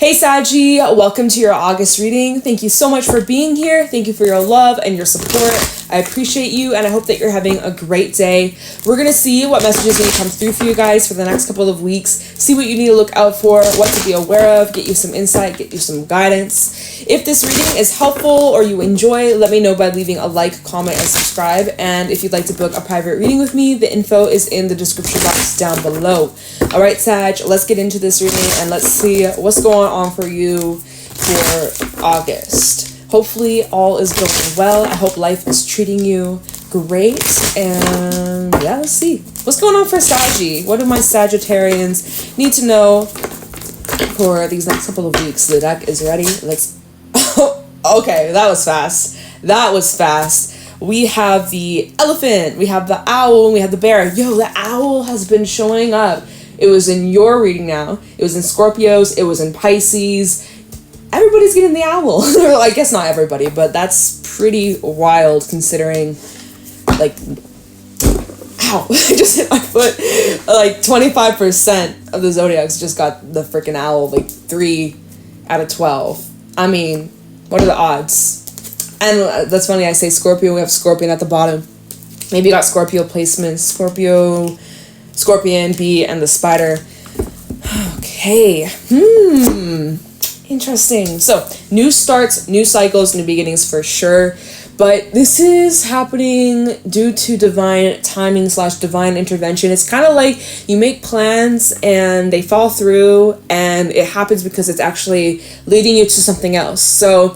Hey Saggy, welcome to your August reading. Thank you so much for being here. Thank you for your love and your support. I appreciate you and I hope that you're having a great day. We're going to see what messages are going to come through for you guys for the next couple of weeks. See what you need to look out for, what to be aware of, get you some insight, get you some guidance. If this reading is helpful or you enjoy, let me know by leaving a like, comment, and subscribe. And if you'd like to book a private reading with me, the info is in the description box down below. All right, Sag, let's get into this reading and let's see what's going on for you for August. Hopefully all is going well. I hope life is treating you great. And yeah, let's see. What's going on for Saggy? What do my Sagittarians need to know for these next couple of weeks? The deck is ready. Let's... Okay, that was fast. That was fast. We have the elephant, we have the owl, and we have the bear. Yo, the owl has been showing up. It was in your reading now. It was in Scorpios. It was in Pisces. Everybody's getting the owl. Well, I guess not everybody, but that's pretty wild considering, like, ow, I just hit my foot. Like, 25% of the zodiacs just got the freaking owl, like 3 out of 12. I mean, what are the odds? And that's funny, I say Scorpio, we have Scorpion at the bottom. Maybe you got Scorpio placement, Scorpion, bee, and the spider. Okay. Interesting. So, new starts, new cycles, new beginnings for sure. But this is happening due to divine timing / divine intervention. It's kind of like you make plans and they fall through and it happens because it's actually leading you to something else. So,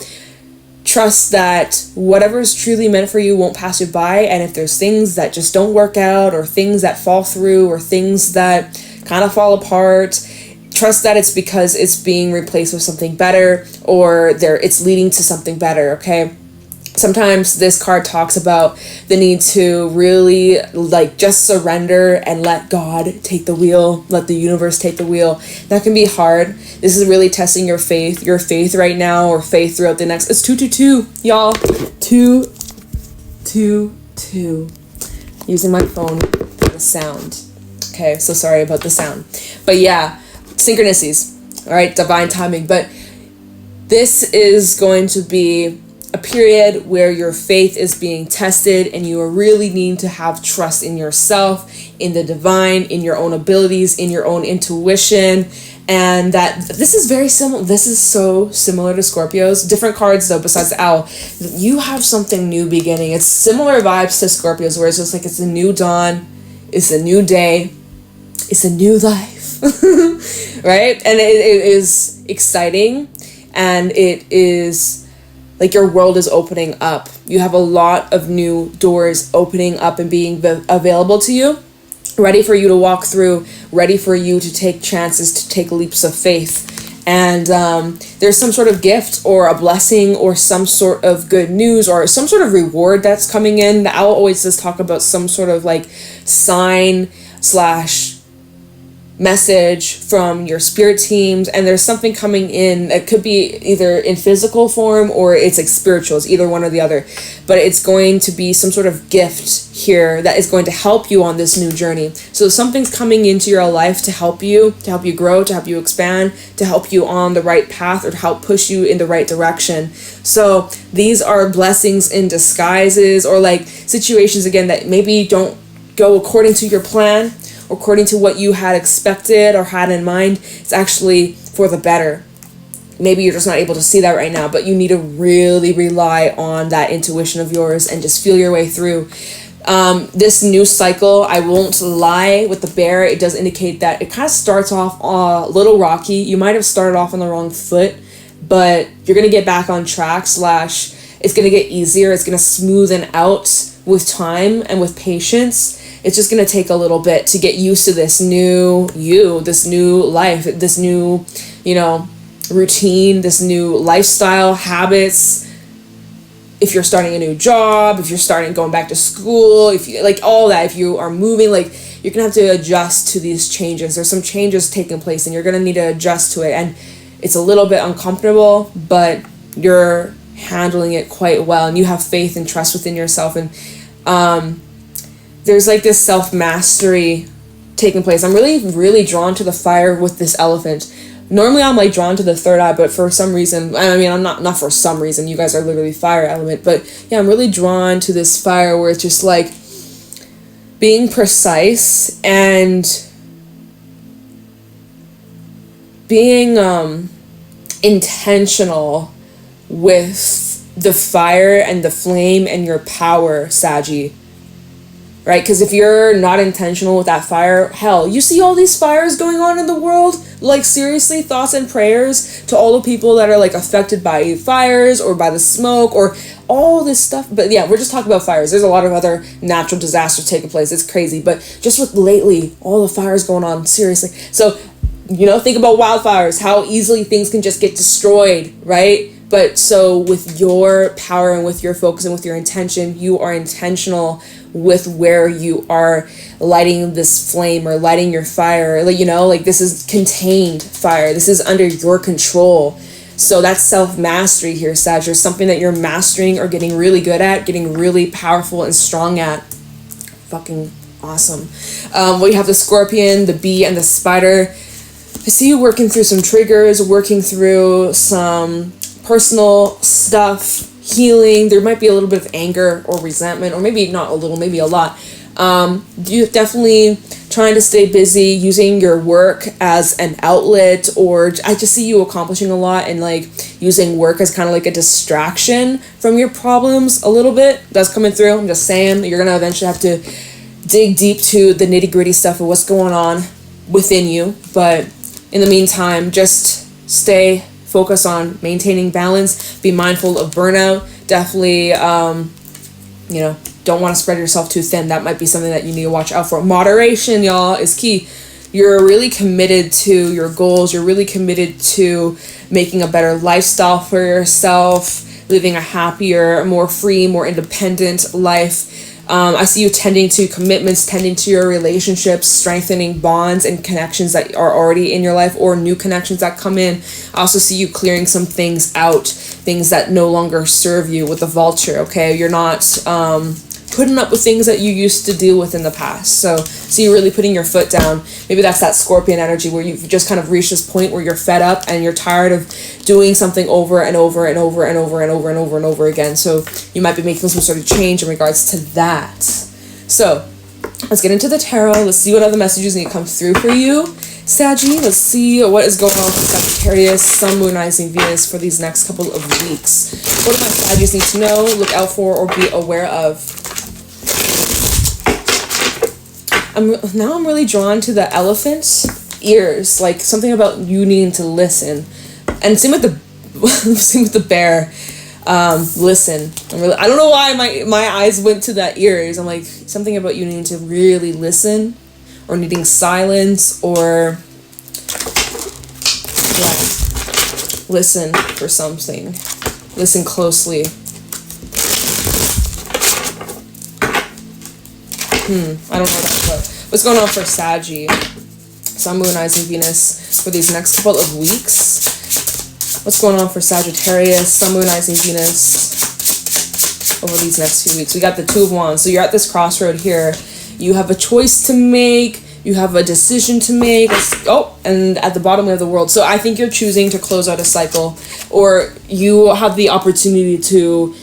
trust that whatever is truly meant for you won't pass you by, and if there's things that just don't work out or things that fall through or things that kind of fall apart, trust that it's because it's being replaced with something better or it's leading to something better, okay? Sometimes this card talks about the need to really just surrender and let God take the wheel, let the universe take the wheel. That can be hard. This is really testing your faith right now, or faith throughout the next. It's 222, y'all. 222. Using my phone for the sound. Okay, so sorry about the sound. But yeah, synchronicities, all right, divine timing. But this is going to be a period where your faith is being tested and you are really needing to have trust in yourself, in the divine, in your own abilities, in your own intuition. And that this is very similar. This is so similar to Scorpios. Different cards though, besides the owl. You have something new beginning. It's similar vibes to Scorpios, where it's just like it's a new dawn, it's a new day, it's a new life, right? And it is exciting, and it is like your world is opening up. You have a lot of new doors opening up and being available to you, ready for you to walk through, ready for you to take chances, to take leaps of faith. And there's some sort of gift or a blessing or some sort of good news or some sort of reward that's coming in. The owl always does talk about some sort of like sign / message from your spirit teams, and there's something coming in that could be either in physical form or it's like spiritual. It's either one or the other, but it's going to be some sort of gift here that is going to help you on this new journey. So something's coming into your life to help you grow, to help you expand, to help you on the right path, or to help push you in the right direction. So these are blessings in disguises, or like situations again that maybe don't go according to your plan, according to what you had expected or had in mind. It's actually for the better. Maybe you're just not able to see that right now, but you need to really rely on that intuition of yours and just feel your way through. This new cycle, I won't lie, with the bear, it does indicate that it kind of starts off a little rocky. You might have started off on the wrong foot, but you're going to get back on track / it's going to get easier. It's going to smoothen out with time and with patience. It's just going to take a little bit to get used to this new you, this new life, this new, routine, this new lifestyle, habits. If you're starting a new job, if you're going back to school, if you like all that, if you are moving, like you're going to have to adjust to these changes. There's some changes taking place and you're going to need to adjust to it. And it's a little bit uncomfortable, but you're handling it quite well and you have faith and trust within yourself. And, there's like this self-mastery taking place. I'm really, really drawn to the fire with this elephant. Normally I'm like drawn to the third eye, but for some reason, I mean, I'm not for some reason, you guys are literally fire element, but yeah, I'm really drawn to this fire where it's just like being precise and being intentional with the fire and the flame and your power, Saggy. Right? Because if you're not intentional with that fire, hell, you see all these fires going on in the world? Like, seriously, thoughts and prayers to all the people that are, like, affected by fires or by the smoke or all this stuff. But, yeah, we're just talking about fires. There's a lot of other natural disasters taking place. It's crazy. But just with lately, all the fires going on, seriously. So, you know, think about wildfires, how easily things can just get destroyed, right? But so with your power and with your focus and with your intention, you are intentional with where you are lighting this flame or lighting your fire. Like, you know, like this is contained fire. This is under your control. So that's self-mastery here, Sag. There's something that you're mastering or getting really good at, getting really powerful and strong at. Fucking awesome. We have the scorpion, the bee, and the spider. I see you working through some triggers, working through some personal stuff, healing. There might be a little bit of anger or resentment, or maybe not a little, maybe a lot. You're definitely trying to stay busy, using your work as an outlet, or I just see you accomplishing a lot and like using work as kind of like a distraction from your problems a little bit. That's coming through. I'm just saying you're going to eventually have to dig deep to the nitty gritty stuff of what's going on within you. But in the meantime, just stay focused on maintaining balance, be mindful of burnout. Definitely, you know, don't want to spread yourself too thin. That might be something that you need to watch out for. Moderation, y'all, is key. You're really committed to your goals. You're really committed to making a better lifestyle for yourself, living a happier, more free, more independent life. I see you tending to commitments, tending to your relationships, strengthening bonds and connections that are already in your life or new connections that come in. I also see you clearing some things out, things that no longer serve you with the vulture, okay? You're not putting up with things that you used to deal with in the past. So you're really putting your foot down. Maybe that's that scorpion energy where you've just kind of reached this point where you're fed up and you're tired of doing something over and over and over and over and over and over and over again. So you might be making some sort of change in regards to that. So let's get into the tarot. Let's see what other messages need to come through for you, Saggy. Let's see what is going on for Sagittarius, Sun, Moon, Rising, Venus for these next couple of weeks. What do my Saggies need to know, look out for, or be aware of? I'm really drawn to the elephant's ears, like something about you needing to listen. And same with the bear. Listen. I don't know why my eyes went to that ears. I'm like, something about you needing to really listen, or needing silence, or yeah, listen for something. Listen closely. I don't know what's going on for Saggy, Sun, Moon, Rising, Venus for these next couple of weeks. What's going on for Sagittarius, Sun, Moon, Rising, Venus over these next few weeks? We got the Two of Wands. So you're at this crossroad here. You have a choice to make. You have a decision to make. And at the bottom of the World. So I think you're choosing to close out a cycle, or you have the opportunity to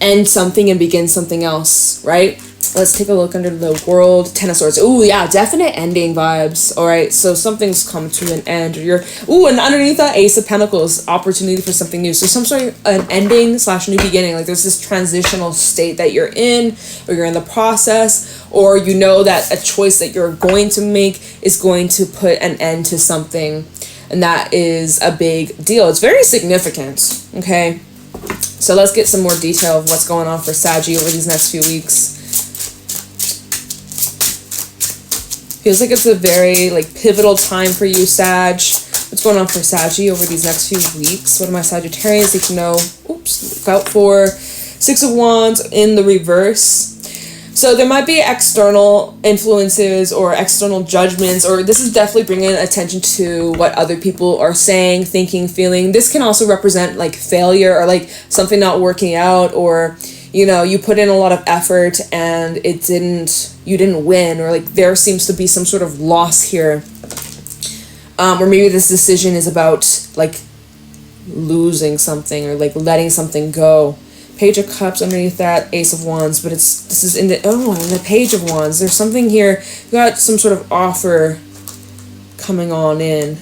end something and begin something else, right? Let's take a look under the World. Ten of Swords. Ooh, yeah, definite ending vibes. All right, so something's come to an end. And underneath that, Ace of Pentacles, opportunity for something new. So some sort of an ending / new beginning. Like there's this transitional state that you're in, or you're in the process, or you know that a choice that you're going to make is going to put an end to something, and that is a big deal. It's very significant. Okay, so let's get some more detail of what's going on for Saggy over these next few weeks. Feels like it's a very pivotal time for you, Sag. What's going on for Saggy over these next few weeks? What do my Sagittarians need to know? Look out for. Six of Wands in the reverse. So there might be external influences or external judgments, or this is definitely bringing attention to what other people are saying, thinking, feeling. This can also represent failure, or something not working out, or you put in a lot of effort and you didn't win, or there seems to be some sort of loss here. Or maybe this decision is about like losing something or like letting something go. Page of Cups underneath that, Ace of Wands, but this is in the Page of Wands. There's something here. You got some sort of offer coming on in.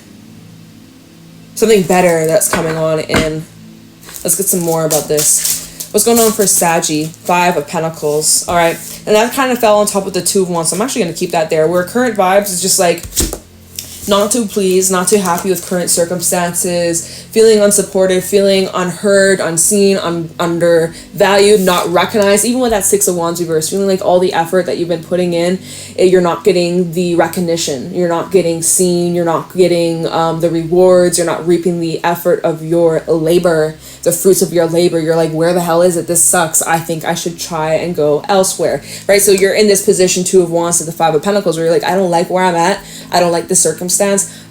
Something better that's coming on in. Let's get some more about this. What's going on for Saggy? 5 of Pentacles. All right. And that kind of fell on top of the 2 of Wands, so I'm actually going to keep that there. Where current vibes is just like not too pleased, not too happy with current circumstances, feeling unsupported, feeling unheard, unseen, undervalued, not recognized. Even with that 6 of Wands reverse, feeling like all the effort that you've been putting in, you're not getting the recognition, you're not getting seen, you're not getting the rewards, you're not reaping the effort of your labor, the fruits of your labor. You're like, where the hell is it? This sucks. I think I should try and go elsewhere, right? So you're in this position, 2 of Wands to the 5 of Pentacles, where you're like, I don't like where I'm at. I don't like this circumstance.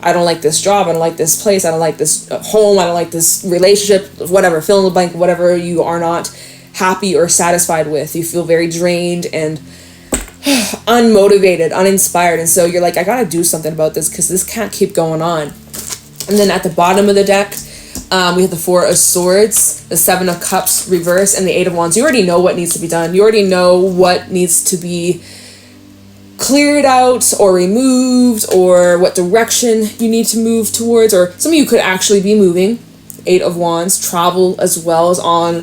I don't like this job. I don't like this place. I don't like this home. I don't like this relationship, whatever, fill in the blank, whatever you are not happy or satisfied with. You feel very drained and unmotivated, uninspired. And so you're like, I got to do something about this because this can't keep going on. And then at the bottom of the deck, we have the 4 of Swords, the 7 of Cups reverse, and the 8 of Wands. You already know what needs to be done. You already know what needs to be cleared out or removed, or what direction you need to move towards, or some of you could actually be moving. 8 of Wands, travel as well as on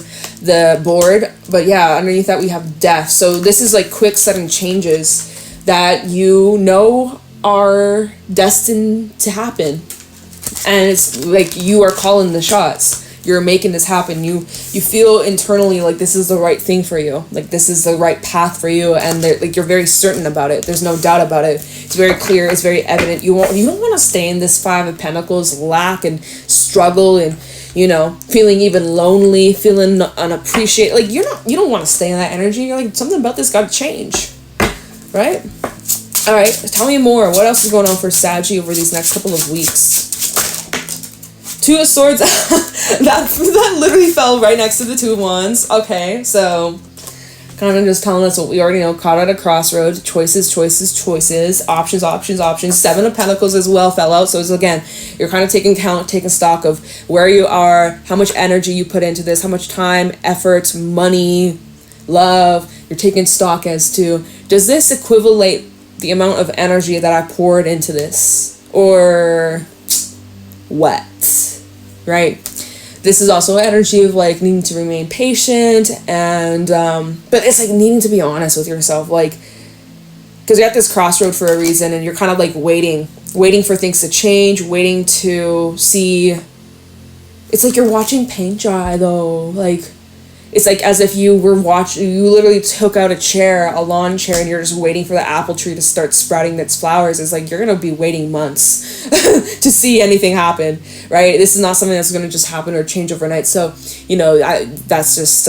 the board. But yeah, underneath that we have death. So this is like quick sudden changes that you know are destined to happen. And it's like you are calling the shots. You're making this happen. You feel internally like this is the right thing for you. Like this is the right path for you, and like you're very certain about it. There's no doubt about it. It's very clear. It's very evident. You don't want to stay in this 5 of Pentacles, lack and struggle, and feeling even lonely, feeling unappreciated. Like you don't want to stay in that energy. You're like, something about this got to change, right? All right, tell me more. What else is going on for Saggy over these next couple of weeks? 2 of Swords. that literally fell right next to the 2 of Wands. Okay, so kind of just telling us what we already know. Caught at a crossroads. Choices. Options. 7 of Pentacles as well fell out. So it's, again, you're kind of taking stock of where you are, how much energy you put into this, how much time, effort, money, love. You're taking stock as to, does this equivalent the amount of energy that I poured into this? Or what? Right? This is also energy of like needing to remain patient, and but it's like needing to be honest with yourself, like, because you're at this crossroad for a reason, and you're kind of like waiting for things to change, waiting to see. It's like you're watching paint dry though. Like it's like as if you literally took out a lawn chair, and you're just waiting for the apple tree to start sprouting its flowers. It's like you're going to be waiting months to see anything happen, right? This is not something that's going to just happen or change overnight. So, that's just,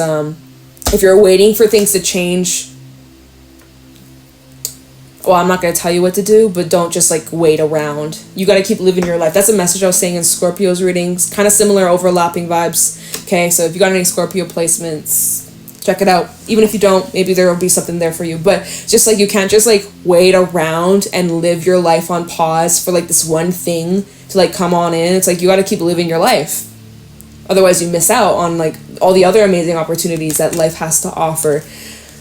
if you're waiting for things to change, well, I'm not going to tell you what to do, but don't just like wait around. You got to keep living your life. That's a message I was saying in Scorpio's readings. Kind of similar, overlapping vibes. Okay, so if you got any Scorpio placements, check it out. Even if you don't, maybe there will be something there for you. But just like you can't just like wait around and live your life on pause for like this one thing to like come on in. It's like you got to keep living your life. Otherwise you miss out on like all the other amazing opportunities that life has to offer.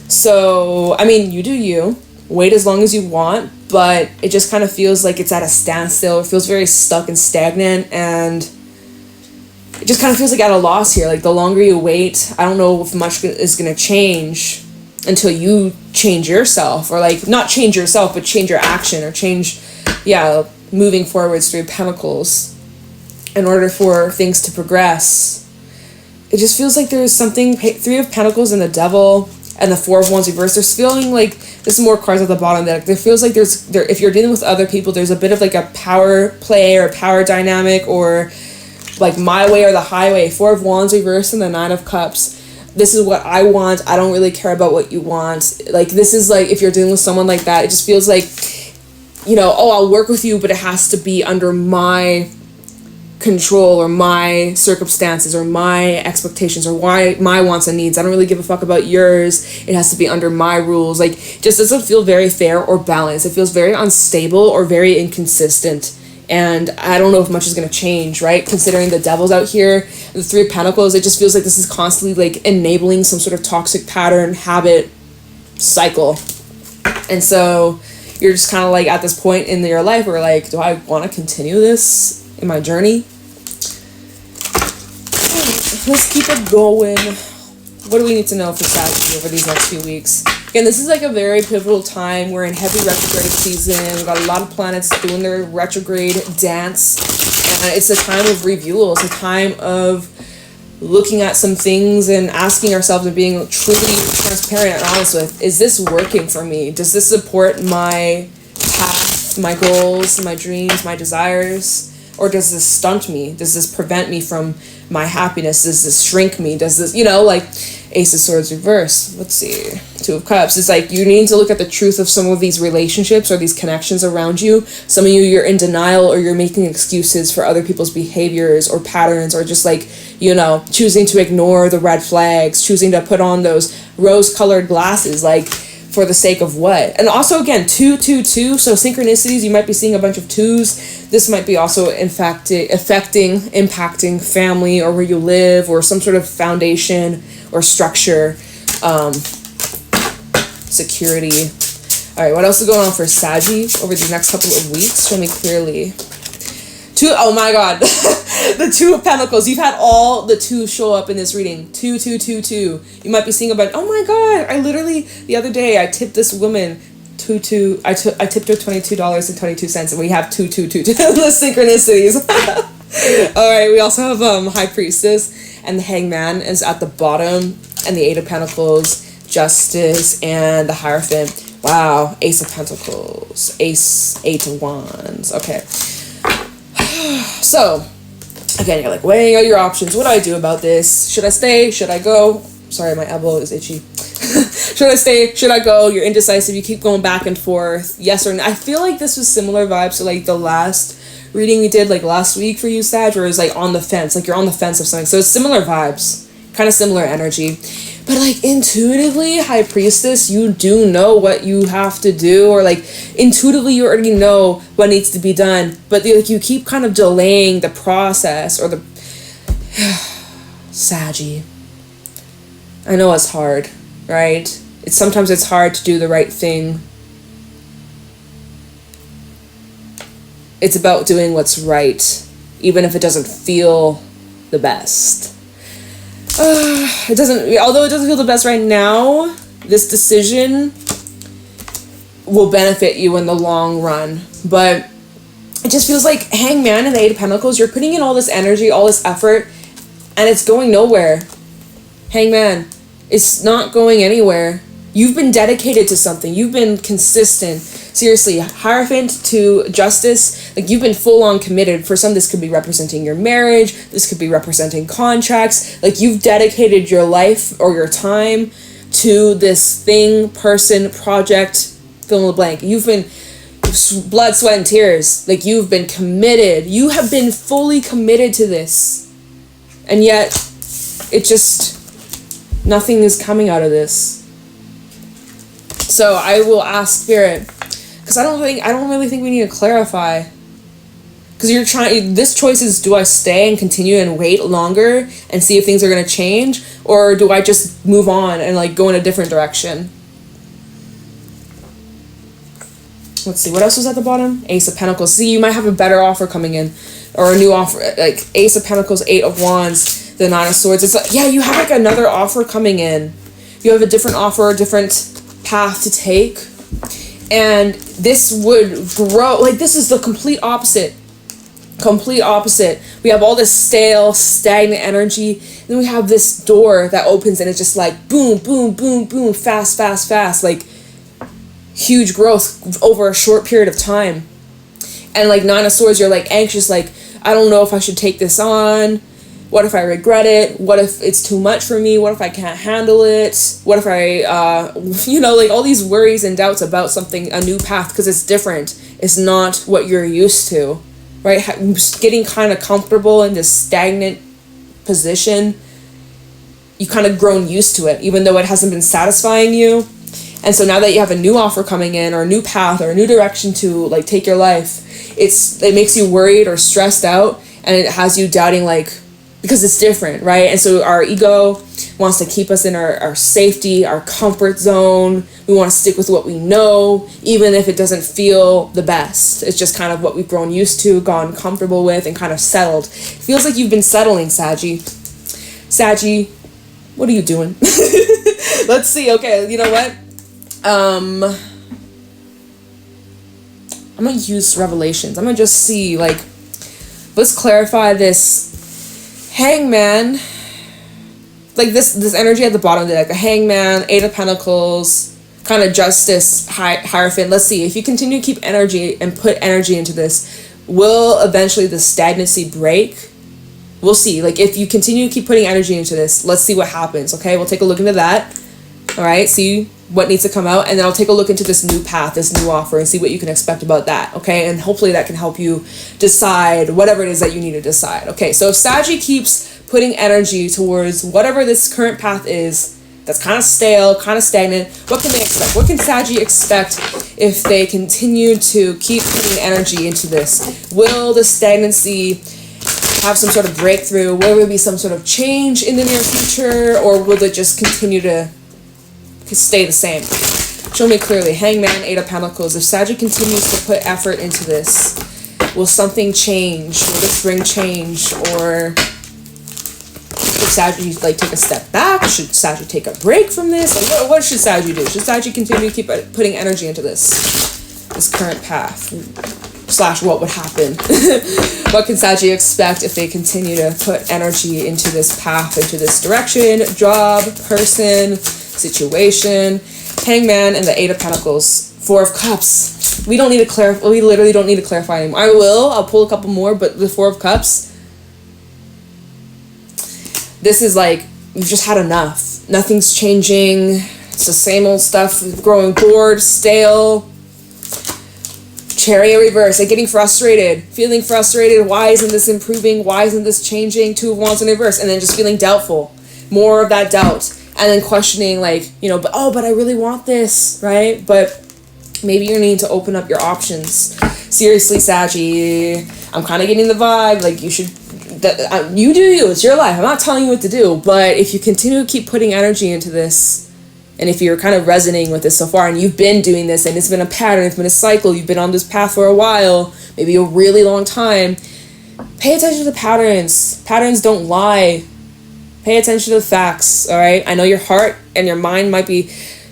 So, I mean, you do you. Wait as long as you want, but it just kind of feels like it's at a standstill. It feels very stuck and stagnant, and it just kind of feels like at a loss here. Like the longer you wait, I don't know if much is going to change until you change yourself, or like not change yourself, but change your action, or change, moving forwards through Pentacles in order for things to progress. It just feels like there's something, 3 of Pentacles and the Devil and the 4 of Wands reversed. There's feeling like, this is more cards at the bottom, that there feels like if you're dealing with other people, there's a bit of like a power play or power dynamic, or like my way or the highway. 4 of Wands reversed and the 9 of Cups. This is what I want. I don't really care about what you want. Like this is like, if you're dealing with someone like that, it just feels like, I'll work with you, but it has to be under my control, or my circumstances, or my expectations, or my wants and needs. I don't really give a fuck about yours. It has to be under my rules. Like, just doesn't feel very fair or balanced. It feels very unstable or very inconsistent And I don't know if much is going to change, right? Considering the devil's out here, the Three of Pentacles, it just feels like this is constantly like enabling some sort of toxic pattern, habit, cycle. And so you're just kind of like at this point in your life where like, do I want to continue this in my journey? Let's keep it going. What do we need to know for Saturday over these next few weeks? Again, this is like a very pivotal time. We're in heavy retrograde season. We've got a lot of planets doing their retrograde dance. And it's a time of review. It's a time of looking at some things and asking ourselves and being truly transparent and honest with, is this working for me? Does this support my path, my goals, my dreams, my desires? Or does this stunt me? Does this prevent me from my happiness? Does this shrink me? Does this, like Ace of Swords reverse. Let's see. Two of Cups. It's like you need to look at the truth of some of these relationships or these connections around you. Some of you're in denial or you're making excuses for other people's behaviors or patterns, or just like, choosing to ignore the red flags, choosing to put on those rose-colored glasses, like, for the sake of what? And also, again, 2, 2, 2. So synchronicities, you might be seeing a bunch of twos. This might be also, in fact, impacting family or where you live or some sort of foundation or structure, security. All right, what else is going on for Saggy over these next couple of weeks? Show me clearly. Oh my God, the Two of Pentacles. You've had all the twos show up in this reading. 2, 2, 2, 2. You might be seeing about, oh my God, I literally, the other day, I tipped this woman I tipped her $22.22, and we have 2, 2, 2, 2. The synchronicities. All right, we also have High Priestess, and the Hangman is at the bottom, and the Eight of Pentacles, Justice, and the Hierophant. Wow, Ace of Pentacles, Eight of Wands. Okay. So, again, you're like weighing out your options. What do I do about this? Should I stay? Should I go? Sorry, my elbow is itchy. Should I stay? Should I go? You're indecisive. You keep going back and forth. Yes or no. I feel like this was similar vibes to like the last reading we did like last week for you, Sag, where it's like on the fence. Like you're on the fence of something. So it's similar vibes. Kind of similar energy. But like intuitively, High Priestess, you do know what you have to do, or like intuitively you already know what needs to be done, but like you keep kind of delaying the process or the Saggy. I know it's hard, right? Sometimes it's hard to do the right thing. It's about doing what's right, even if it doesn't feel the best. Although it doesn't feel the best right now, this decision will benefit you in the long run. But it just feels like Hangman and the Eight of Pentacles, you're putting in all this energy, all this effort, and it's going nowhere. Hangman, it's not going anywhere. You've been dedicated to something. You've been consistent. Seriously, Hierophant to Justice, like you've been full on committed. For some, this could be representing your marriage. This could be representing contracts. Like you've dedicated your life or your time to this thing, person, project, fill in the blank. You've been blood, sweat, and tears. Like you've been committed. You have been fully committed to this. And yet, nothing is coming out of this. So I will ask Spirit, because I don't really think we need to clarify. Because this choice is, do I stay and continue and wait longer and see if things are going to change? Or do I just move on and like go in a different direction? Let's see, what else was at the bottom? Ace of Pentacles. See, you might have a better offer coming in. Or a new offer, like Ace of Pentacles, Eight of Wands, the Nine of Swords. It's like, yeah, you have like another offer coming in. You have a different offer, a different path to take. And this would grow, like this is the complete opposite. We have all this stale, stagnant energy. Then we have this door that opens and it's just like boom, boom, boom, boom, fast, fast, fast. Like huge growth over a short period of time. And like Nine of Swords, you're like anxious, like, I don't know if I should take this on. What if I regret it? What if it's too much for me? What if I can't handle it? What if I, like all these worries and doubts about something, a new path, because it's different. It's not what you're used to, right? Getting kind of comfortable in this stagnant position. You kind of grown used to it, even though it hasn't been satisfying you. And so now that you have a new offer coming in, or a new path, or a new direction to like take your life, it makes you worried or stressed out, and it has you doubting, like, because it's different, right? And so our ego wants to keep us in our safety, our comfort zone. We want to stick with what we know, even if it doesn't feel the best. It's just kind of what we've grown used to, gone comfortable with, and kind of settled. It feels like you've been settling, Saggy. Saggy, what are you doing? Let's see. Okay, you know what? I'm gonna use Revelations. I'm gonna just see, like, let's clarify this Hangman, like this energy at the bottom of the deck, a Hangman, Eight of Pentacles, kind of Justice, Hierophant. Let's see, if you continue to keep energy and put energy into this, will eventually the stagnancy break? We'll see. Like, if you continue to keep putting energy into this, let's see what happens. Okay, we'll take a look into that. All right, see what needs to come out, and then I'll take a look into this new path, this new offer, and see what you can expect about that. Okay, and hopefully that can help you decide whatever it is that you need to decide. Okay, so if Saggy keeps putting energy towards whatever this current path is, that's kind of stale, kind of stagnant, what can they expect? What can Saggy expect if they continue to keep putting energy into this? Will the stagnancy have some sort of breakthrough? Will there be some sort of change in the near future, or will it just continue to stay the same? Show me clearly. Hangman, Eight of Pentacles. If Saggy continues to put effort into this, will something change? Will this bring change? Or should Saggy like take a step back? Should Saggy take a break from this? Like, what should Saggy do? Should Saggy continue to keep putting energy into this current path? / what would happen? What can Saggy expect if they continue to put energy into this path, into this direction, job, person, situation? Hangman and the Eight of Pentacles. Four of Cups. We don't need to clarify. We literally don't need to clarify anymore. I'll pull a couple more, but the Four of Cups, this is like, you've just had enough. Nothing's changing. It's the same old stuff. Growing bored, stale. Chariot reverse, like getting frustrated, feeling frustrated. Why isn't this improving? Why isn't this changing? Two of Wands in reverse, and then just feeling doubtful. More of that doubt. And then questioning, like, you know, but I really want this, right? But maybe you need to open up your options. Seriously, Saggy, I'm kind of getting the vibe, like, you should, you do you, it's your life. I'm not telling you what to do, but if you continue to keep putting energy into this, and if you're kind of resonating with this so far, and you've been doing this, and it's been a pattern, it's been a cycle, you've been on this path for a while, maybe a really long time, pay attention to the patterns. Patterns don't lie. Pay attention to the facts, all right? I know your heart and your mind might be,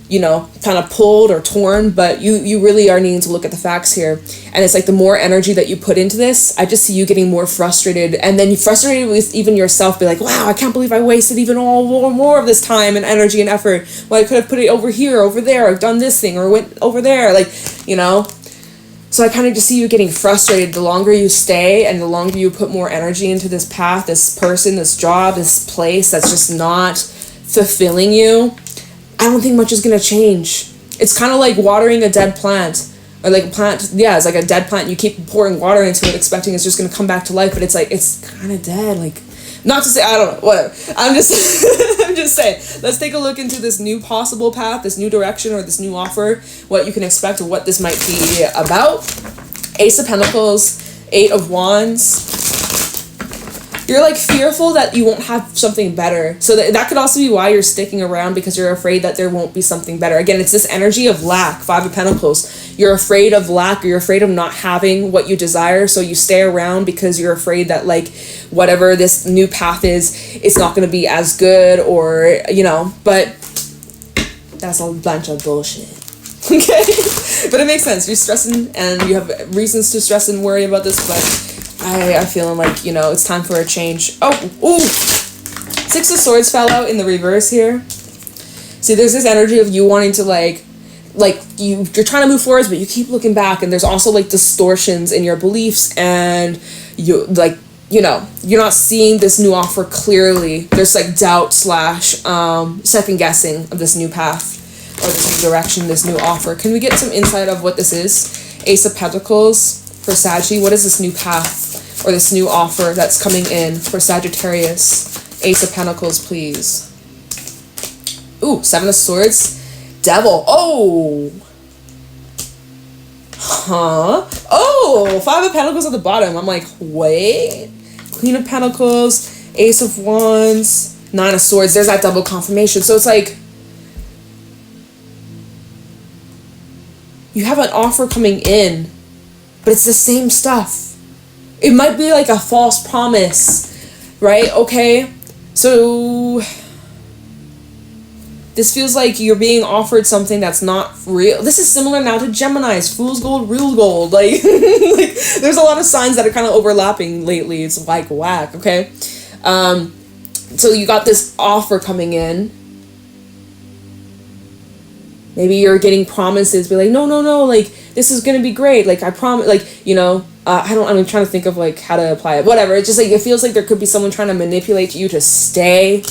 you know, kind of pulled or torn, but you really are needing to look at the facts here. And it's like the more energy that you put into this, I just see you getting more frustrated, and then you frustrated with even yourself, be like, wow, I can't believe I wasted even more of this time and energy and effort. Well, I could have put it over here, over there, or done this thing, or went over there, like, you know? So I kind of just see you getting frustrated the longer you stay, and the longer you put more energy into this path, this person, this job, this place that's just not fulfilling you. I don't think much is going to change. It's kind of like watering a dead plant. Or like a plant, yeah, it's like a dead plant. You keep pouring water into it, expecting it's just going to come back to life, but it's like, it's kind of dead. Like, not to say, I don't know, whatever. I'm just I'm just saying, let's take a look into this new possible path, this new direction, or this new offer, what you can expect, or what this might be about. Ace of Pentacles, Eight of Wands. You're like fearful that you won't have something better. So that could also be why you're sticking around, because you're afraid that there won't be something better. Again, it's this energy of lack, Five of Pentacles. You're afraid of lack, or you're afraid of not having what you desire. So you stay around because you're afraid that, like, whatever this new path is, it's not going to be as good, or, you know, but that's a bunch of bullshit. Okay? But it makes sense. You're stressing, and you have reasons to stress and worry about this, but I feeling like, you know, it's time for a change. Oh, ooh! Six of Swords fell out in the reverse here. See, there's this energy of you wanting to, like you're trying to move forwards, but you keep looking back, and there's also, like, distortions in your beliefs, and you, like, you know, you're not seeing this new offer clearly. There's, like, doubt / second guessing of this new path, or this new direction, this new offer. Can we get some insight of what this is? Ace of Pentacles for Saggy. What is this new path, or this new offer that's coming in for Sagittarius? Ace of Pentacles, please. Ooh, Seven of Swords. Devil. Oh. Huh? Oh, Five of Pentacles at the bottom. I'm like, wait. Queen of Pentacles, Ace of Wands, Nine of Swords. There's that double confirmation. So it's like, you have an offer coming in, but it's the same stuff. It might be like a false promise, right? Okay. So this feels like you're being offered something that's not real. This is similar now to Gemini's fool's gold, real gold. Like, like there's a lot of signs that are kind of overlapping lately. It's like whack, okay? So you got this offer coming in. Maybe you're getting promises, be like, no, like, this is gonna be great. Like, I promise, like, you know, I'm trying to think of, like, how to apply it. Whatever, it's just, like, it feels like there could be someone trying to manipulate you to stay,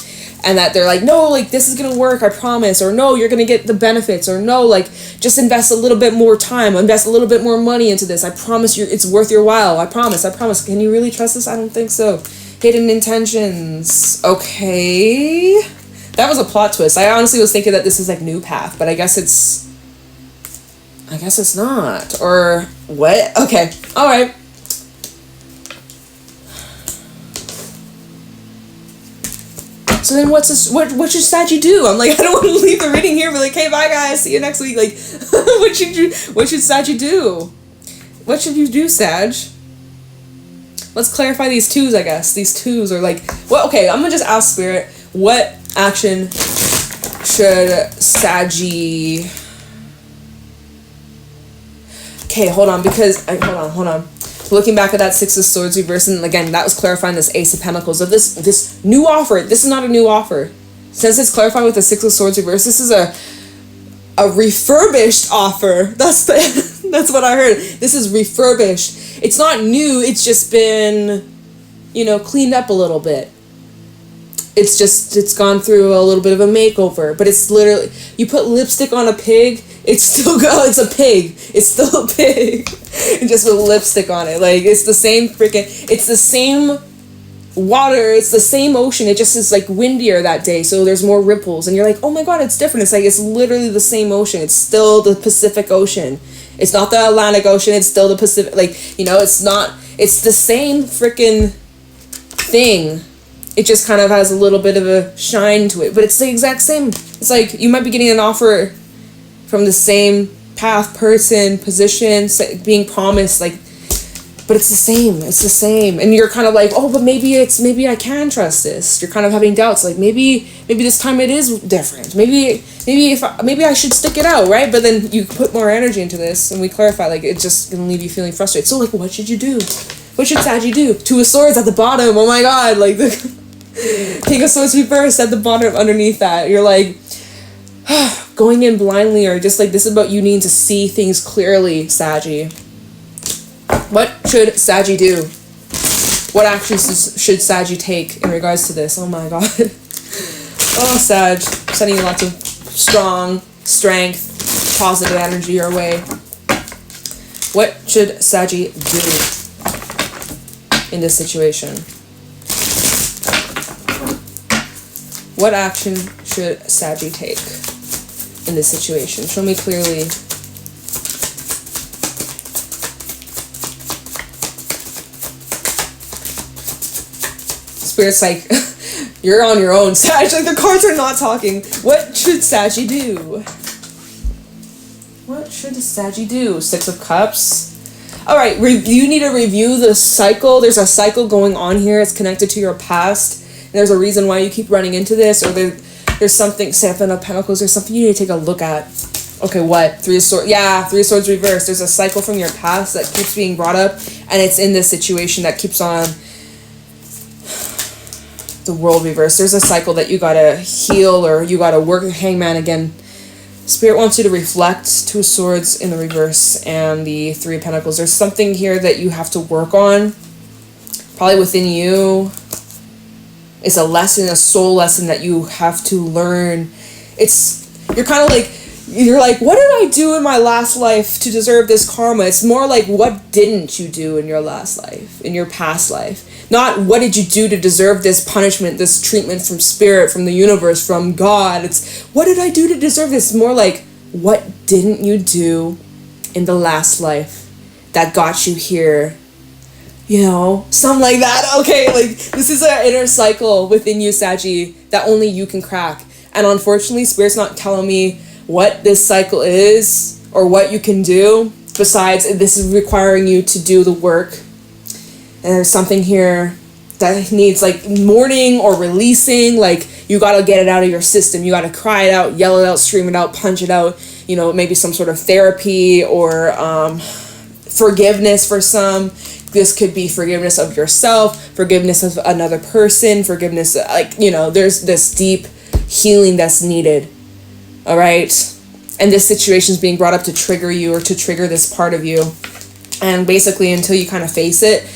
and that they're like, no, like, this is gonna work, I promise, or no, you're gonna get the benefits, or no, like, just invest a little bit more time, invest a little bit more money into this, I promise you, it's worth your while, I promise. Can you really trust this? I don't think so. Hidden intentions. Okay. That was a plot twist. I honestly was thinking that this is like new path, but I guess it's not. Or what? Okay. All right. So then what should Saggy do? I'm like, I don't want to leave the reading here, but like, hey, bye guys, see you next week. Like, what should Saggy do? What should you do, Sag? Let's clarify these twos, I guess. These twos are like, well, okay, I'm gonna just ask Spirit, what action should Saggy... Okay, hold on, because... Hold on. Looking back at that Six of Swords reverse, and again, that was clarifying this Ace of Pentacles. So this new offer, this is not a new offer. Since it's clarified with the Six of Swords reverse, this is a refurbished offer. That's what I heard. This is refurbished. It's not new, it's just been, you know, cleaned up a little bit. It's gone through a little bit of a makeover, but it's literally, you put lipstick on a pig, it's a pig. It's still a pig. And just with lipstick on it. Like, it's the same it's the same water, it's the same ocean, it just is like windier that day, so there's more ripples, and you're like, oh my god, it's different. It's like, it's literally the same ocean. It's still the Pacific Ocean. It's not the Atlantic Ocean, it's still the Pacific, like, you know, it's the same freaking thing. It just kind of has a little bit of a shine to it, but it's the exact same. It's like, you might be getting an offer from the same path, person, position, being promised, like, but it's the same, and you're kind of like, oh, but maybe I can trust this. You're kind of having doubts, like, maybe this time it is different. Maybe I should stick it out, right? But then you put more energy into this, and we clarify, like, it's just gonna leave you feeling frustrated. So, like, what should you do? What should Saggy do? Two of Swords at the bottom. Oh my god, like the King of Swords reversed at the bottom underneath that. You're like, going in blindly, or just like, this is about you needing to see things clearly, Saggy. What should Saggy do? What actions should Saggy take in regards to this? Oh my god. Oh, Sag, sending you lots of strong strength, positive energy your way. What should Saggy do in this situation? What action should Saggy take in this situation? Show me clearly. Spirit's like, you're on your own, Sag. Like, the cards are not talking. What should Saggy do? What should Saggy do? Six of Cups. Alright, you need to review the cycle. There's a cycle going on here. It's connected to your past. And there's a reason why you keep running into this. Or there's something, Seven of Pentacles, there's something you need to take a look at. Okay, what? Three of Swords. Yeah, Three of Swords reversed. There's a cycle from your past that keeps being brought up. And it's in this situation that keeps on... The World reverse. There's a cycle that you gotta heal, or you gotta work. Hangman again. Spirit wants you to reflect. Two of Swords in the reverse and the Three of Pentacles. There's something here that you have to work on. Probably within you. It's a lesson, a soul lesson that you have to learn. You're kind of like, you're like, what did I do in my last life to deserve this karma? It's more like, what didn't you do in your last life, in your past life? Not what did you do to deserve this punishment, this treatment from spirit, from the universe, from God. It's what did I do to deserve this? More like, what didn't you do in the last life that got you here? You know, something like that. Okay, like this is an inner cycle within you, Saggy, that only you can crack. And unfortunately, Spirit's not telling me what this cycle is or what you can do. Besides, this is requiring you to do the work. And there's something here that needs like mourning or releasing. Like you got to get it out of your system. You got to cry it out, yell it out, scream it out, punch it out. You know, maybe some sort of therapy or forgiveness for some. This could be forgiveness of yourself, forgiveness of another person, forgiveness, like, you know, there's this deep healing that's needed. All right. And this situation is being brought up to trigger you or to trigger this part of you. And basically until you kind of face it,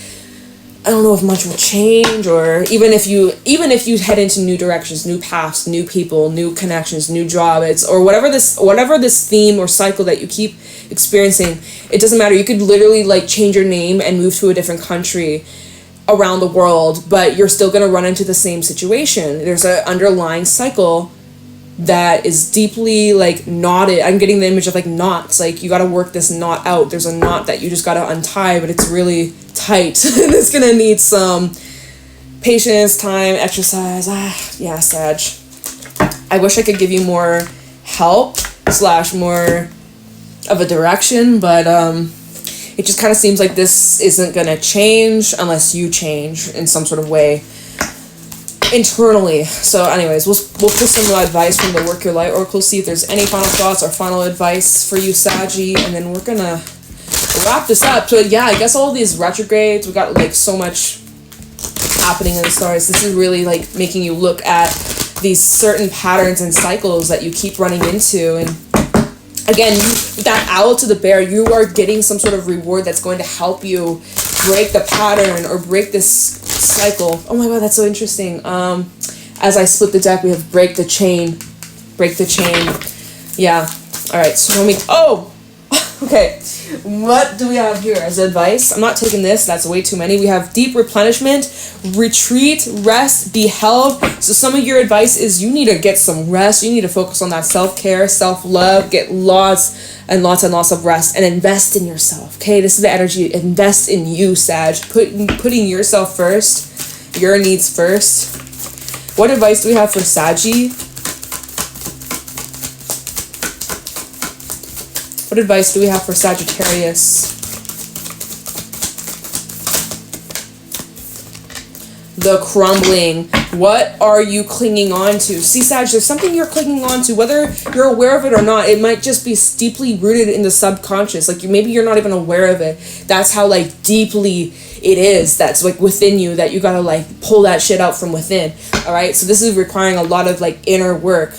I don't know if much will change, or even if you head into new directions, new paths, new people, new connections, new job, or whatever this theme or cycle that you keep experiencing, it doesn't matter. You could literally like change your name and move to a different country around the world, but you're still going to run into the same situation. There's an underlying cycle that is deeply like knotted. I'm getting the image of like knots. Like you got to work this knot out. There's a knot that you just got to untie, but it's really tight. And it's going to need some patience, time, exercise. Yeah, Sag. I wish I could give you more help / more of a direction, but it just kind of seems like this isn't going to change unless you change in some sort of way internally. So anyways, we'll pull some advice from the Work Your Light Oracle, see if there's any final thoughts or final advice for you, Saggy, and then we're gonna wrap this up. So yeah, I guess all these retrogrades, we got like so much happening in the stars. This is really like making you look at these certain patterns and cycles that you keep running into. And again, that owl to the bear, you are getting some sort of reward that's going to help you break the pattern or break this cycle. Oh my god, that's so interesting. As I split the deck, we have break the chain. Yeah. All right. So okay. What do we have here as advice? I'm not taking this. That's way too many. We have deep replenishment, retreat, rest, be held. So some of your advice is you need to get some rest. You need to focus on that self-care, self-love, get lots and lots of rest and invest in yourself. Okay, this is the energy. Invest in you, Sag. Putting yourself first, your needs first. What advice do we have for Saggy? What advice do we have for Sagittarius? The crumbling. What are you clinging on to? See, Sag, there's something you're clinging on to, whether you're aware of it or not. It might just be deeply rooted in the subconscious. Like maybe you're not even aware of it. That's how like deeply it is. That's like within you, that you gotta like pull that shit out from within. All right. So this is requiring a lot of like inner work.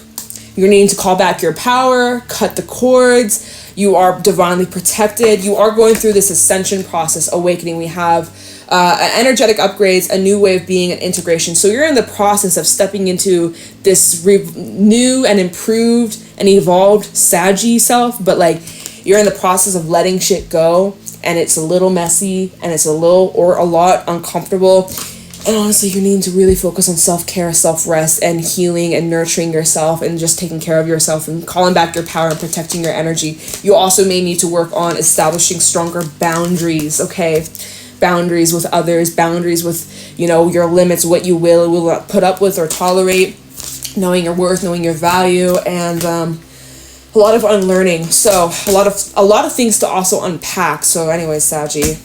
You're needing to call back your power, cut the cords. You are divinely protected. You are going through this ascension process, awakening. We have energetic upgrades, a new way of being, and integration. So you're in the process of stepping into this new and improved and evolved Saggy self, but like you're in the process of letting shit go, and it's a little messy, and it's a lot uncomfortable. And honestly, you need to really focus on self-care, self-rest, and healing and nurturing yourself and just taking care of yourself and calling back your power and protecting your energy. You also may need to work on establishing stronger boundaries, okay? Boundaries with others, boundaries with, your limits, what you will not put up with or tolerate, knowing your worth, knowing your value, and a lot of unlearning. So a lot of things to also unpack. So anyways, Saggy,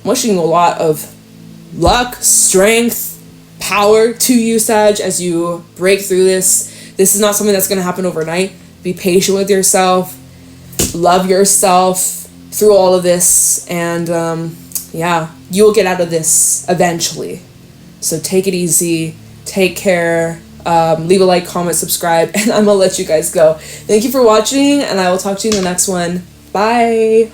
I'm wishing you a lot of luck, strength, power to you, Sag, as you break through this. This is not something that's going to happen overnight. Be patient with yourself. Love yourself through all of this. And you will get out of this eventually. So take it easy. Take care. Leave a like, comment, subscribe. And I'm going to let you guys go. Thank you for watching, and I will talk to you in the next one. Bye.